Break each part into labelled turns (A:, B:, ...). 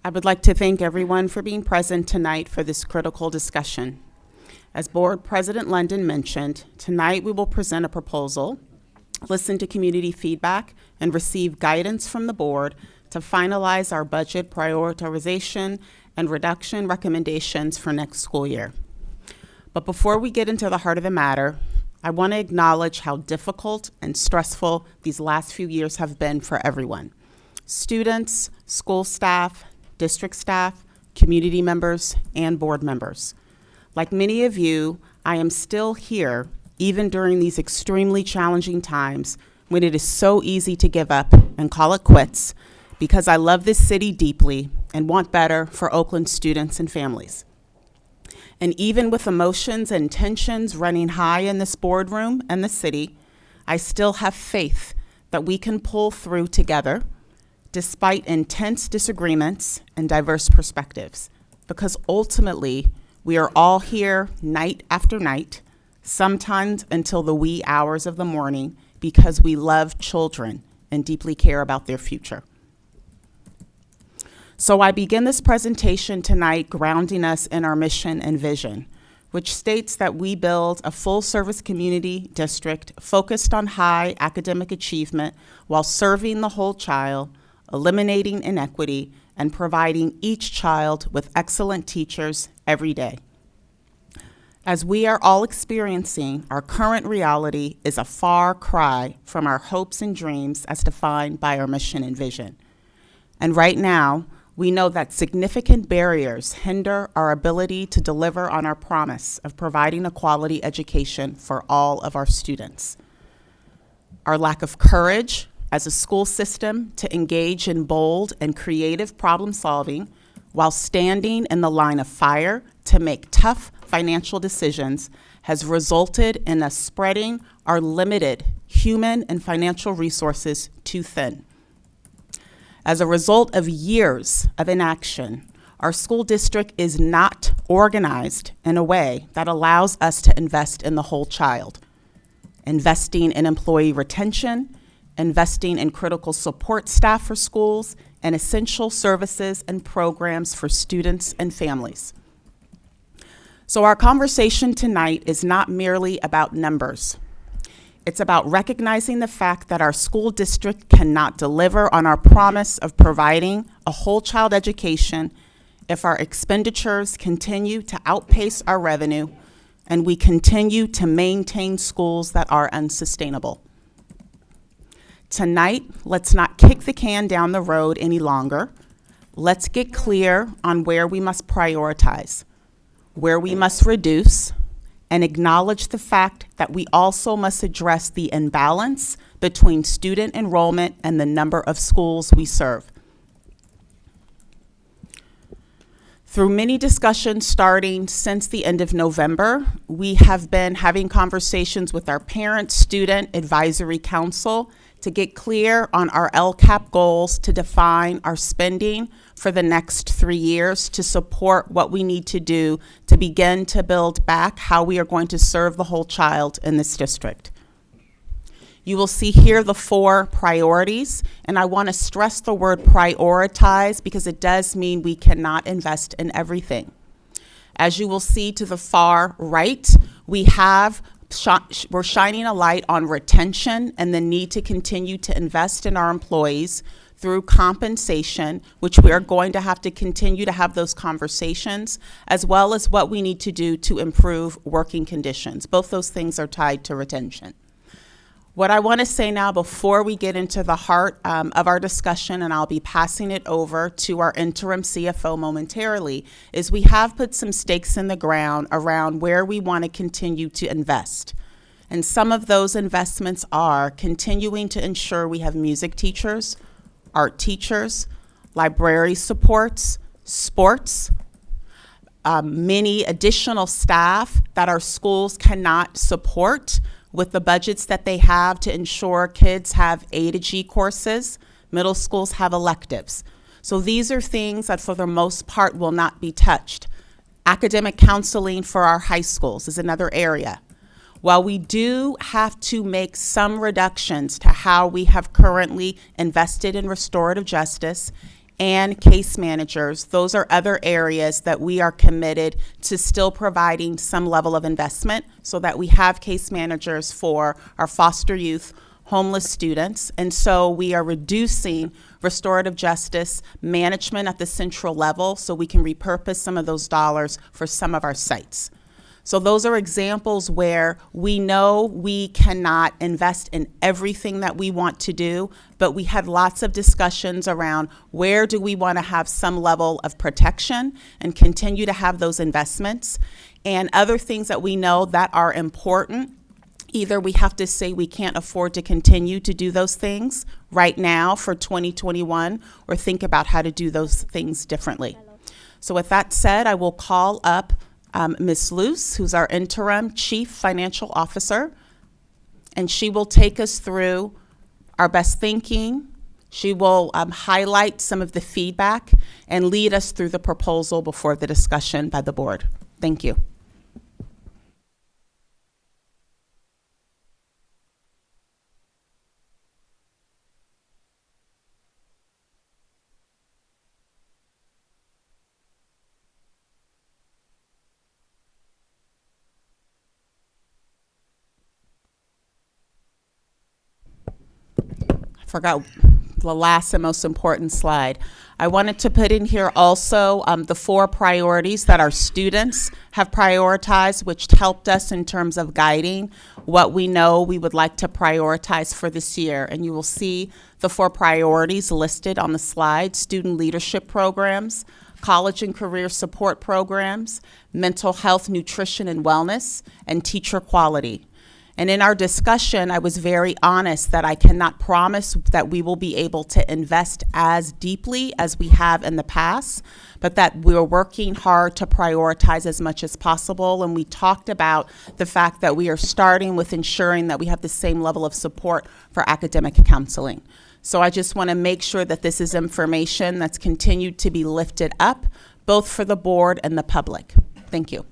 A: I would like to thank everyone for being present tonight for this critical discussion. As Board President London mentioned, tonight we will present a proposal, listen to community feedback, and receive guidance from the board to finalize our budget prioritization and reduction recommendations for next school year. But before we get into the heart of the matter, I want to acknowledge how difficult and stressful these last few years have been for everyone. Students, school staff, district staff, community members, and board members. Like many of you, I am still here, even during these extremely challenging times when it is so easy to give up and call it quits, because I love this city deeply and want better for Oakland students and families. And even with emotions and tensions running high in this boardroom and the city, I still have faith that we can pull through together despite intense disagreements and diverse perspectives, because ultimately we are all here night after night, sometimes until the wee hours of the morning, because we love children and deeply care about their future. So I begin this presentation tonight grounding us in our mission and vision, which states that we build a full-service community district focused on high academic achievement while serving the whole child, eliminating inequity, and providing each child with excellent teachers every day. As we are all experiencing, our current reality is a far cry from our hopes and dreams as defined by our mission and vision. And right now, we know that significant barriers hinder our ability to deliver on our promise of providing a quality education for all of our students. Our lack of courage as a school system to engage in bold and creative problem solving while standing in the line of fire to make tough financial decisions has resulted in us spreading our limited human and financial resources too thin. As a result of years of inaction, our school district is not organized in a way that allows us to invest in the whole child, investing in employee retention, investing in critical support staff for schools, and essential services and programs for students and families. So our conversation tonight is not merely about numbers. It's about recognizing the fact that our school district cannot deliver on our promise of providing a whole child education if our expenditures continue to outpace our revenue and we continue to maintain schools that are unsustainable. Tonight, let's not kick the can down the road any longer. Let's get clear on where we must prioritize, where we must reduce, and acknowledge the fact that we also must address the imbalance between student enrollment and the number of schools we serve. Through many discussions starting since the end of November, we have been having conversations with our Parent-Student Advisory Council to get clear on our LCAP goals to define our spending for the next 3 years to support what we need to do to begin to build back how we are going to serve the whole child in this district. You will see here the 4 priorities, and I want to stress the word prioritize because it does mean we cannot invest in everything. As you will see to the far right, we're shining a light on retention and the need to continue to invest in our employees through compensation, which we are going to have to continue to have those conversations, as well as what we need to do to improve working conditions. Both those things are tied to retention. What I want to say now before we get into the heart of our discussion, and I'll be passing it over to our interim CFO momentarily, is we have put some stakes in the ground around where we want to continue to invest. And some of those investments are continuing to ensure we have music teachers, art teachers, library supports, sports, many additional staff that our schools cannot support with the budgets that they have to ensure kids have A to G courses, middle schools have electives. So these are things that for the most part will not be touched. Academic counseling for our high schools is another area. While we do have to make some reductions to how we have currently invested in restorative justice and case managers. Those are other areas that we are committed to still providing some level of investment so that we have case managers for our foster youth, homeless students. And so we are reducing restorative justice management at the central level so we can repurpose some of those dollars for some of our sites. So those are examples where we know we cannot invest in everything that we want to do, but we had lots of discussions around where do we want to have some level of protection and continue to have those investments, and other things that we know that are important. Either we have to say we can't afford to continue to do those things right now for 2021, or think about how to do those things differently. So with that said, I will call up Ms. Luce, who's our interim Chief Financial Officer, and she will take us through our best thinking. She will highlight some of the feedback and lead us through the proposal before the discussion by the board. Thank you. Forgot the last and most important slide. I wanted to put in here also the 4 priorities that our students have prioritized, which helped us in terms of guiding what we know we would like to prioritize for this year. And you will see the 4 priorities listed on the slide: student leadership programs, college and career support programs, mental health, nutrition and wellness, and teacher quality. And in our discussion, I was very honest that I cannot promise that we will be able to invest as deeply as we have in the past, but that we're working hard to prioritize as much as possible. And we talked about the fact that we are starting with ensuring that we have the same level of support for academic counseling. So I just want to make sure that this is information that's continued to be lifted up, both for the board and the public. Thank you.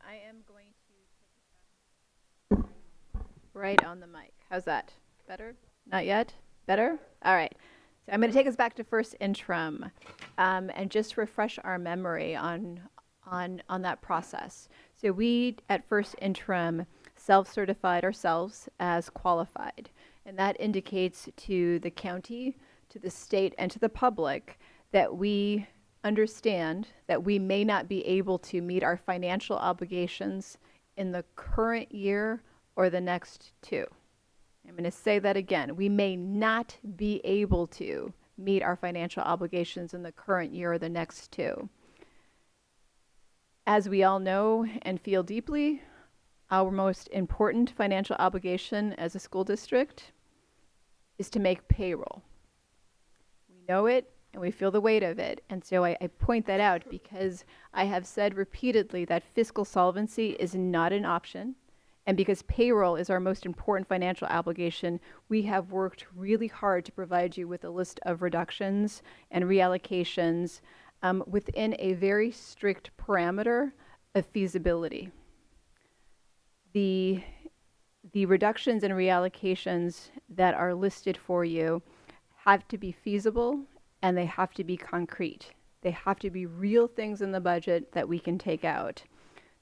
B: I am going to take it right on the mic. How's that? Better? Not yet? Better? All right. So I'm going to take us back to first interim and just refresh our memory on that process. So we at first interim self-certified ourselves as qualified, and that indicates to the county, to the state, and to the public that we understand that we may not be able to meet our financial obligations in the current year or the next 2. I'm going to say that again. We may not be able to meet our financial obligations in the current year or the next 2. As we all know and feel deeply, our most important financial obligation as a school district is to make payroll. We know it, and we feel the weight of it. And so I point that out because I have said repeatedly that fiscal solvency is not an option. And because payroll is our most important financial obligation, we have worked really hard to provide you with a list of reductions and reallocations within a very strict parameter of feasibility. The reductions and reallocations that are listed for you have to be feasible, and they have to be concrete. They have to be real things in the budget that we can take out.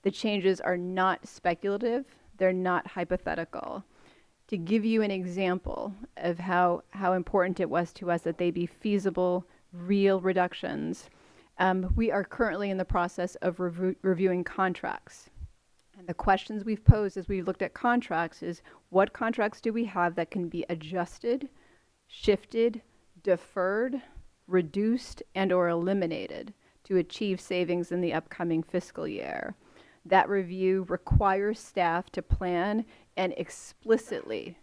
B: The changes are not speculative. They're not hypothetical. To give you an example of how important it was to us that they be feasible, real reductions, we are currently in the process of reviewing contracts. And the questions we've posed as we've looked at contracts is, what contracts do we have that can be adjusted, shifted, deferred, reduced, and or eliminated to achieve savings in the upcoming fiscal year? That review requires staff to plan and explicitly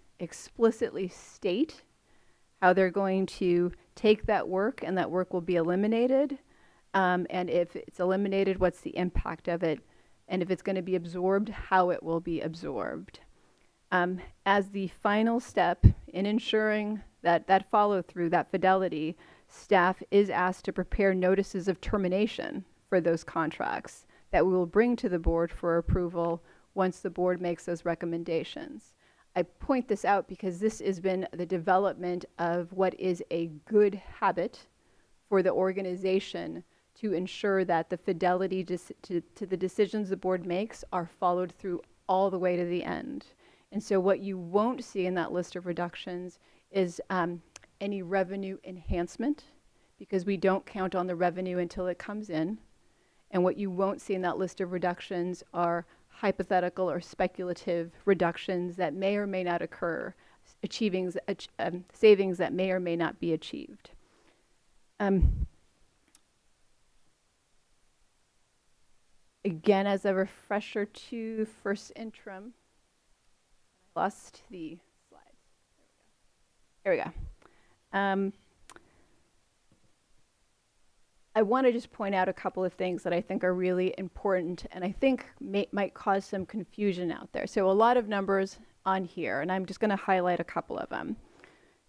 B: state how they're going to take that work, and that work will be eliminated. And if it's eliminated, what's the impact of it? And if it's going to be absorbed, how it will be absorbed. As the final step in ensuring that follow through, that fidelity, staff is asked to prepare notices of termination for those contracts that we will bring to the board for approval once the board makes those recommendations. I point this out because this has been the development of what is a good habit for the organization to ensure that the fidelity to the decisions the board makes are followed through all the way to the end. And so what you won't see in that list of reductions is any revenue enhancement, because we don't count on the revenue until it comes in. And what you won't see in that list of reductions are hypothetical or speculative reductions that may or may not occur, savings that may or may not be achieved. Again, as a refresher to first interim, I lost the slides. There we go. I want to just point out a couple of things that I think are really important and I think might cause some confusion out there. So a lot of numbers on here, and I'm just going to highlight a couple of them.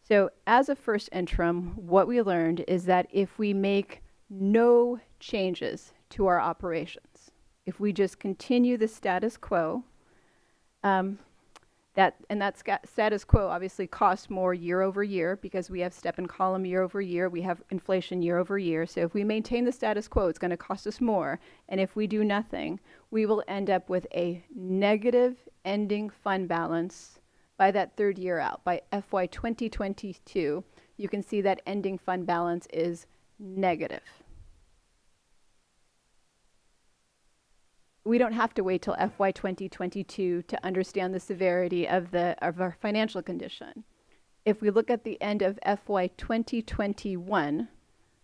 B: So as a first interim, what we learned is that if we make no changes to our operations, if we just continue the status quo, that status quo obviously costs more year over year because we have step and column year over year, we have inflation year over year. So if we maintain the status quo, it's going to cost us more. And if we do nothing, we will end up with a negative ending fund balance by that third year out. By FY 2022, you can see that ending fund balance is negative. We don't have to wait till FY 2022 to understand the severity of our financial condition. If we look at the end of FY 2021,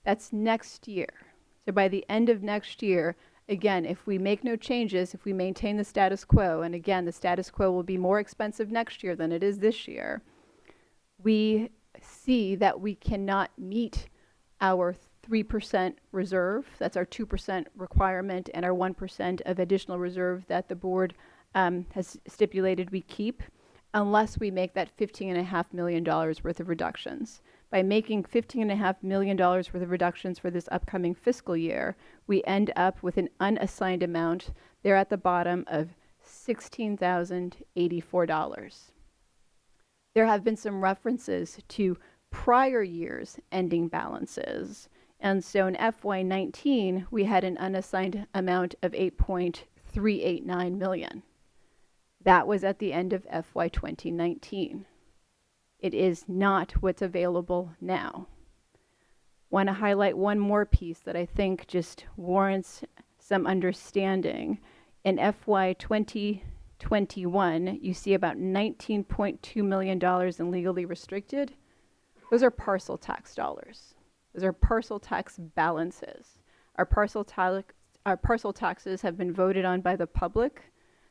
B: that's next year. So by the end of next year, again, if we make no changes, if we maintain the status quo, and again, the status quo will be more expensive next year than it is this year, we see that we cannot meet our 3% reserve. That's our 2% requirement and our 1% of additional reserve that the board has stipulated we keep unless we make that $15.5 million worth of reductions. By making $15.5 million worth of reductions for this upcoming fiscal year, we end up with an unassigned amount there at the bottom of $16,084. There have been some references to prior year's ending balances. And so in FY19, we had an unassigned amount of $8.389 million. That was at the end of FY 2019. It is not what's available now. Want to highlight one more piece that I think just warrants some understanding. In FY 2021, you see about $19.2 million in legally restricted. Those are parcel tax dollars. Those are parcel tax balances. Our parcel taxes have been voted on by the public.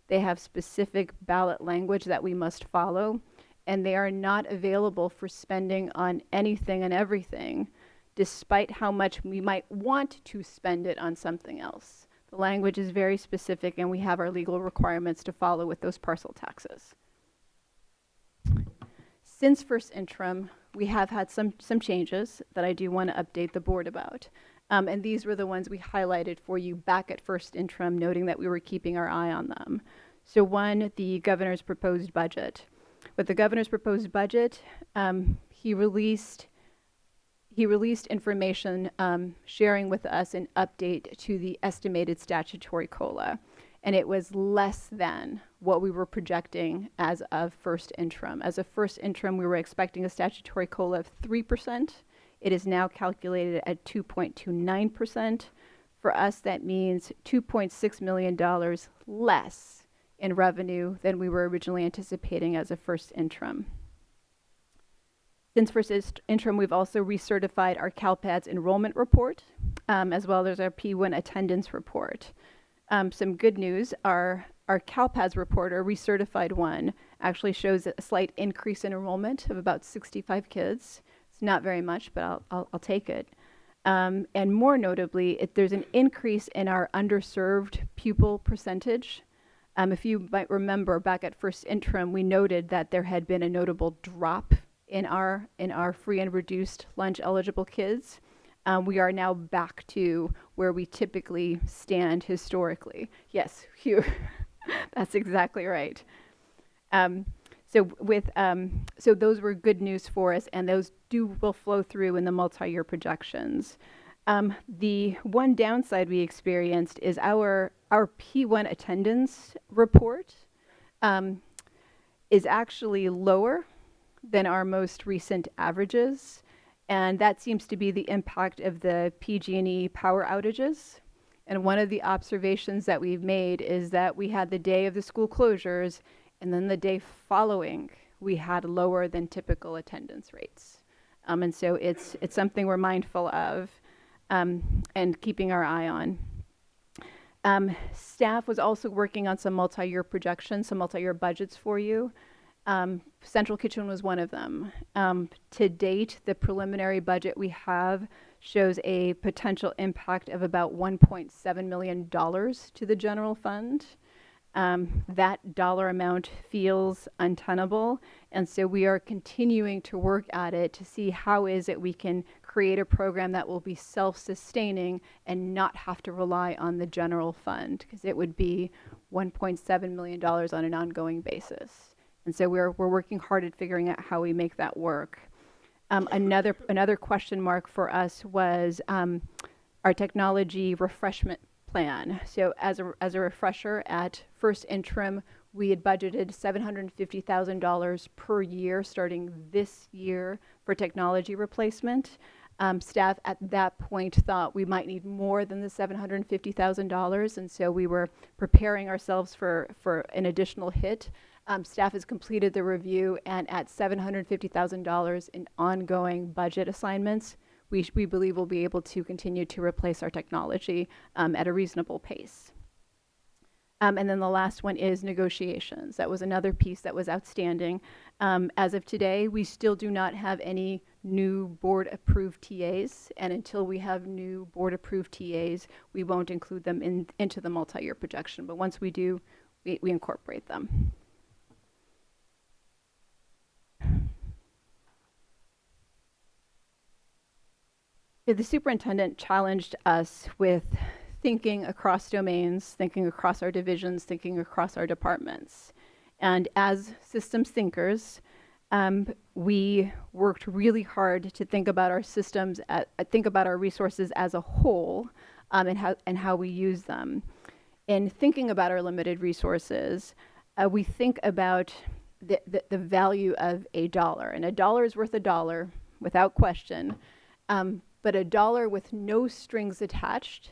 B: They have specific ballot language that we must follow, and they are not available for spending on anything and everything, despite how much we might want to spend it on something else. The language is very specific, and we have our legal requirements to follow with those parcel taxes. Since first interim, we have had some changes that I do want to update the board about. And these were the ones we highlighted for you back at first interim, noting that we were keeping our eye on them. So one, the governor's proposed budget. With the governor's proposed budget, he released information sharing with us an update to the estimated statutory COLA. And it was less than what we were projecting as of first interim. As of first interim, we were expecting a statutory COLA of 3%. It is now calculated at 2.29%. For us, that means $2.6 million less in revenue than we were originally anticipating as a first interim. Since first interim, we've also recertified our CalPADS enrollment report, as well as our P1 attendance report. Some good news, our CalPADS report, our recertified one, actually shows a slight increase in enrollment of about 65 kids. It's not very much, but I'll take it. And more notably, there's an increase in our underserved pupil percentage. If you might remember, back at first interim, we noted that there had been a notable drop in our free and reduced lunch eligible kids. We are now back to where we typically stand historically. Yes, Hugh, that's exactly right. So those were good news for us, and those will flow through in the multi-year projections. The one downside we experienced is our P1 attendance report is actually lower than our most recent averages, and that seems to be the impact of the PG&E power outages. And one of the observations that we've made is that we had the day of the school closures, and then the day following, we had lower than typical attendance rates. And so it's something we're mindful of and keeping our eye on. Staff was also working on some multi-year projections, some multi-year budgets for you. Central Kitchen was one of them. To date, the preliminary budget we have shows a potential impact of about $1.7 million to the general fund. That dollar amount feels untenable, and so we are continuing to work at it to see how is it we can create a program that will be self-sustaining and not have to rely on the general fund, because it would be $1.7 million on an ongoing basis. And so we're working hard at figuring out how we make that work. Another question mark for us was our technology refreshment plan. So as a refresher, at first interim, we had budgeted $750,000 per year starting this year for technology replacement. Staff at that point thought we might need more than the $750,000, and so we were preparing ourselves for an additional hit. Staff has completed the review, and at $750,000 in ongoing budget assignments, we believe we'll be able to continue to replace our technology at a reasonable pace. And then the last one is negotiations. That was another piece that was outstanding. As of today, we still do not have any new board-approved TAs, and until we have new board-approved TAs, we won't include them into the multi-year projection. But once we do, we incorporate them. The superintendent challenged us with thinking across domains, thinking across our divisions, thinking across our departments. And as systems thinkers, we worked really hard to think about our systems, think about our resources as a whole, and how we use them. In thinking about our limited resources, we think about the value of a dollar. And a dollar is worth a dollar, without question. But a dollar with no strings attached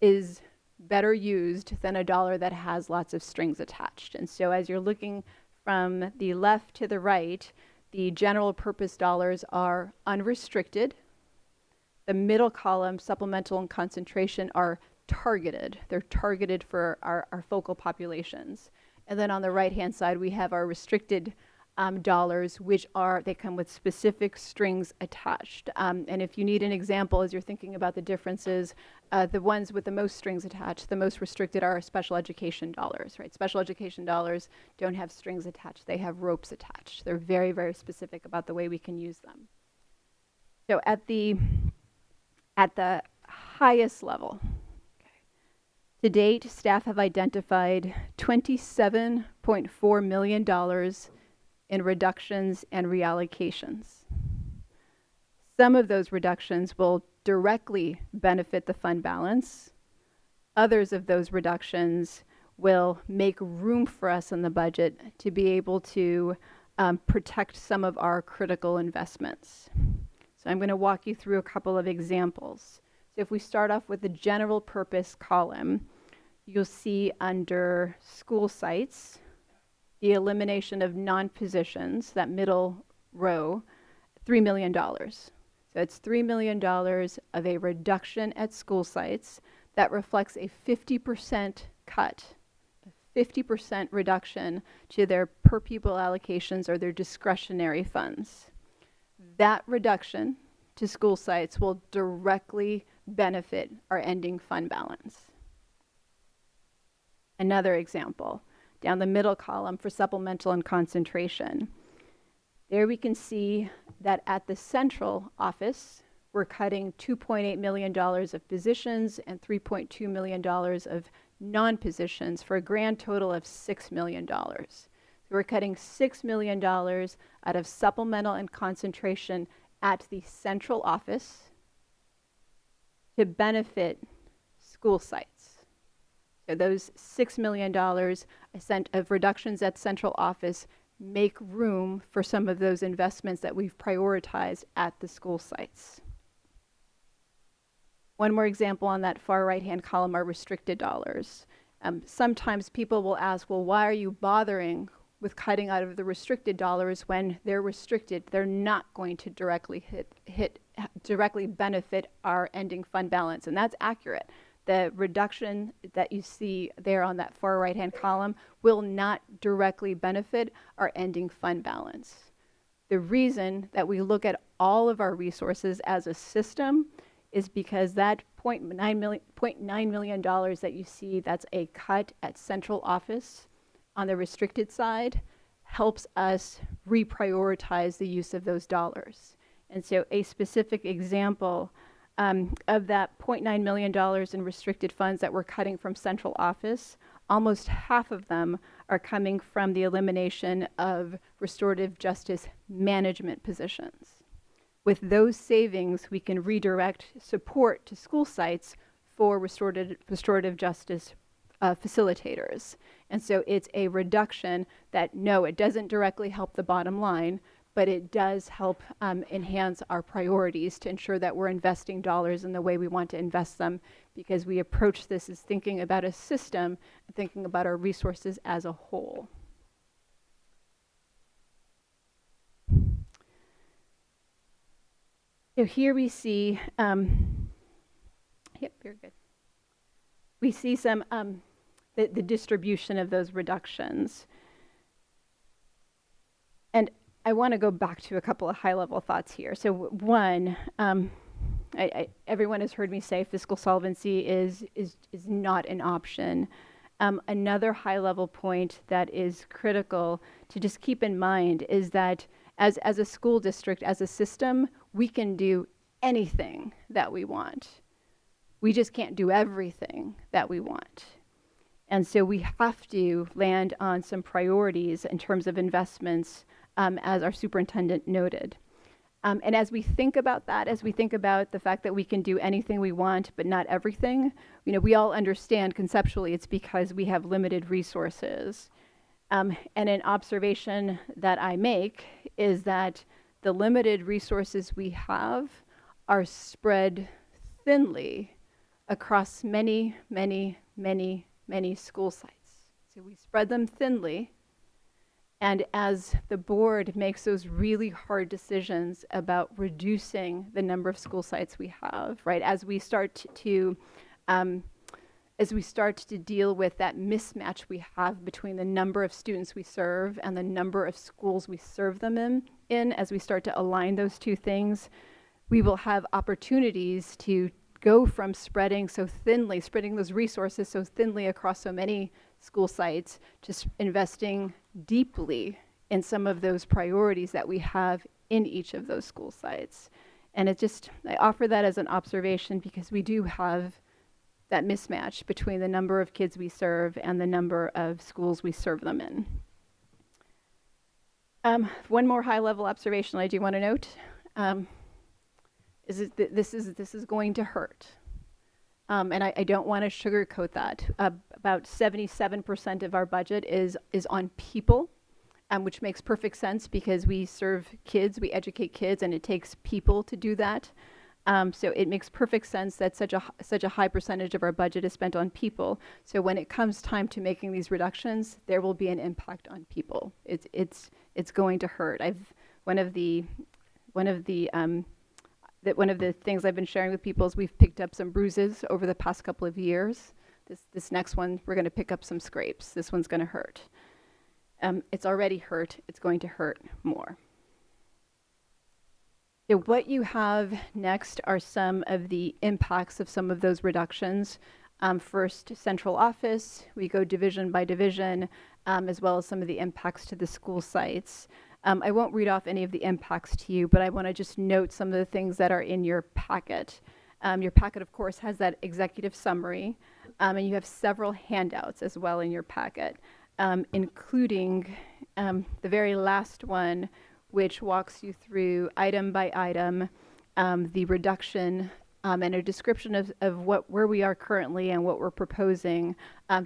B: is better used than a dollar that has lots of strings attached. And so as you're looking from the left to the right, the general purpose dollars are unrestricted. The middle column, supplemental and concentration, are targeted. They're targeted for our focal populations. And then on the right-hand side, we have our restricted dollars, which they come with specific strings attached. And if you need an example as you're thinking about the differences, the ones with the most strings attached, the most restricted, are special education dollars, right? Special education dollars don't have strings attached. They have ropes attached. They're very, very specific about the way we can use them. So at the highest level, to date, staff have identified $27.4 million in reductions and reallocations. Some of those reductions will directly benefit the fund balance. Others of those reductions will make room for us in the budget to be able to protect some of our critical investments. So I'm going to walk you through a couple of examples. So if we start off with the general purpose column, you'll see under school sites, the elimination of non-positions, that middle row, $3 million. So it's $3 million of a reduction at school sites that reflects a 50% cut, a 50% reduction to their per pupil allocations or their discretionary funds. That reduction to school sites will directly benefit our ending fund balance. Another example, down the middle column for supplemental and concentration. There we can see that at the central office, we're cutting $2.8 million of positions and $3.2 million of non-positions for a grand total of $6 million. So we're cutting $6 million out of supplemental and concentration at the central office to benefit school sites. So those $6 million of reductions at central office make room for some of those investments that we've prioritized at the school sites. One more example on that far right-hand column are restricted dollars. Sometimes people will ask, well, why are you bothering with cutting out of the restricted dollars when they're restricted? They're not going to directly directly benefit our ending fund balance, and that's accurate. The reduction that you see there on that far right-hand column will not directly benefit our ending fund balance. The reason that we look at all of our resources as a system is because that $0.9 million that you see, that's a cut at central office on the restricted side, helps us reprioritize the use of those dollars. And so a specific example of that $0.9 million in restricted funds that we're cutting from central office, almost half of them are coming from the elimination of restorative justice management positions. With those savings, we can redirect support to school sites for restorative justice facilitators. And so it's a reduction that, no, it doesn't directly help the bottom line, but it does help enhance our priorities to ensure that we're investing dollars in the way we want to invest them, because we approach this as thinking about a system, thinking about our resources as a whole. So here we see, yep, very good. We see some, the distribution of those reductions. And I want to go back to a couple of high-level thoughts here. So one, everyone has heard me say fiscal solvency is not an option. Another high-level point that is critical to just keep in mind is that as a school district, as a system, we can do anything that we want. We just can't do everything that we want. And so we have to land on some priorities in terms of investments, as our superintendent noted. And as we think about that, as we think about the fact that we can do anything we want, but not everything, we all understand conceptually it's because we have limited resources. And an observation that I make is that the limited resources we have are spread thinly across many, many, many, many school sites. So we spread them thinly. And as the board makes those really hard decisions about reducing the number of school sites we have, right, as we start to deal with that mismatch we have between the number of students we serve and the number of schools we serve them in, as we start to align those two things, we will have opportunities to go from spreading those resources so thinly across so many school sites, just investing deeply in some of those priorities that we have in each of those school sites. And I offer that as an observation because we do have that mismatch between the number of kids we serve and the number of schools we serve them in. One more high-level observation I do want to note is that this is going to hurt. And I don't want to sugarcoat that. About 77% of our budget is on people, which makes perfect sense because we serve kids, we educate kids, and it takes people to do that. So it makes perfect sense that such a high percentage of our budget is spent on people. So when it comes time to making these reductions, there will be an impact on people. It's going to hurt. One of the things I've been sharing with people is we've picked up some bruises over the past couple of years. This next one, we're going to pick up some scrapes. This one's going to hurt. It's already hurt. It's going to hurt more. So what you have next are some of the impacts of some of those reductions. First, central office. We go division by division, as well as some of the impacts to the school sites. I won't read off any of the impacts to you, but I want to just note some of the things that are in your packet. Your packet, of course, has that executive summary, and you have several handouts as well in your packet, including the very last one, which walks you through item by item the reduction and a description of where we are currently and what we're proposing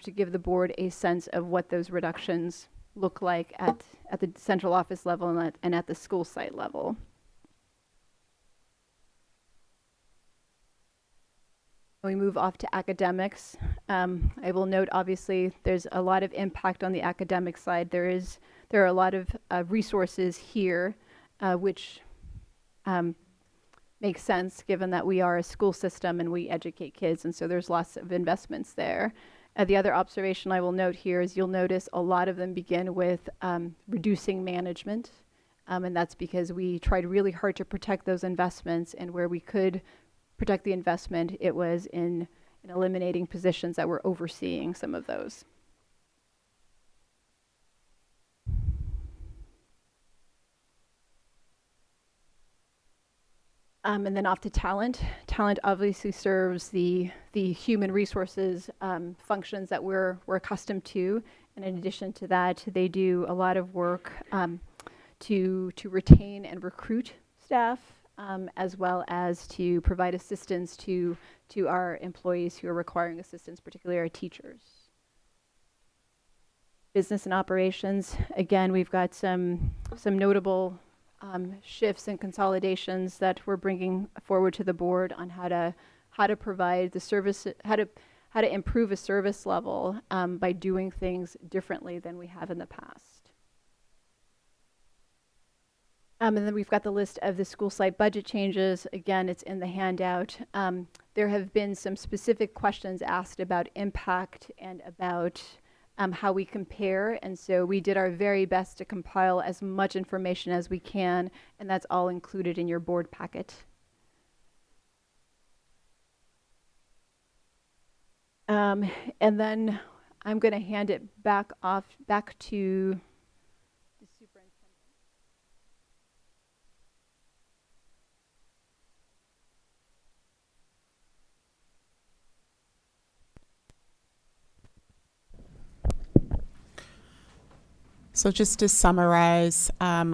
B: to give the board a sense of what those reductions look like at the central office level and at the school site level. We move off to academics. I will note, obviously, there's a lot of impact on the academic side. There are a lot of resources here, which makes sense given that we are a school system and we educate kids, and so there's lots of investments there. The other observation I will note here is you'll notice a lot of them begin with reducing management, and that's because we tried really hard to protect those investments, and where we could protect the investment, it was in eliminating positions that were overseeing some of those. And then off to talent. Talent obviously serves the human resources functions that we're accustomed to. And in addition to that, they do a lot of work to retain and recruit staff, as well as to provide assistance to our employees who are requiring assistance, particularly our teachers. Business and operations, again, we've got some notable shifts and consolidations that we're bringing forward to the board on how to provide the service, how to improve a service level by doing things differently than we have in the past. And then we've got the list of the school site budget changes. Again, it's in the handout. There have been some specific questions asked about impact and about how we compare, and so we did our very best to compile as much information as we can, and that's all included in your board packet. And then I'm going to hand it back to the superintendent.
A: So just to summarize,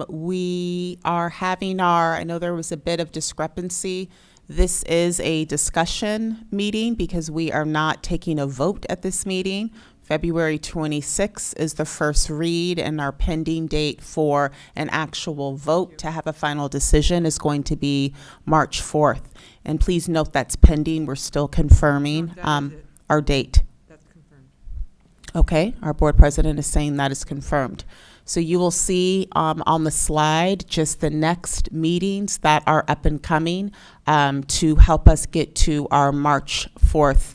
A: we are having I know there was a bit of discrepancy. This is a discussion meeting because we are not taking a vote at this meeting. February 26th is the first read, and our pending date for an actual vote to have a final decision is going to be March 4th. And please note that's pending. We're still confirming our date. Okay, our board president is saying that is confirmed. So you will see on the slide just the next meetings that are up and coming to help us get to our March 4th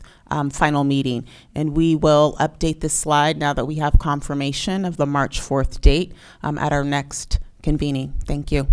A: final meeting. And we will update this slide now that we have confirmation of the March 4th date at our next convening. Thank you.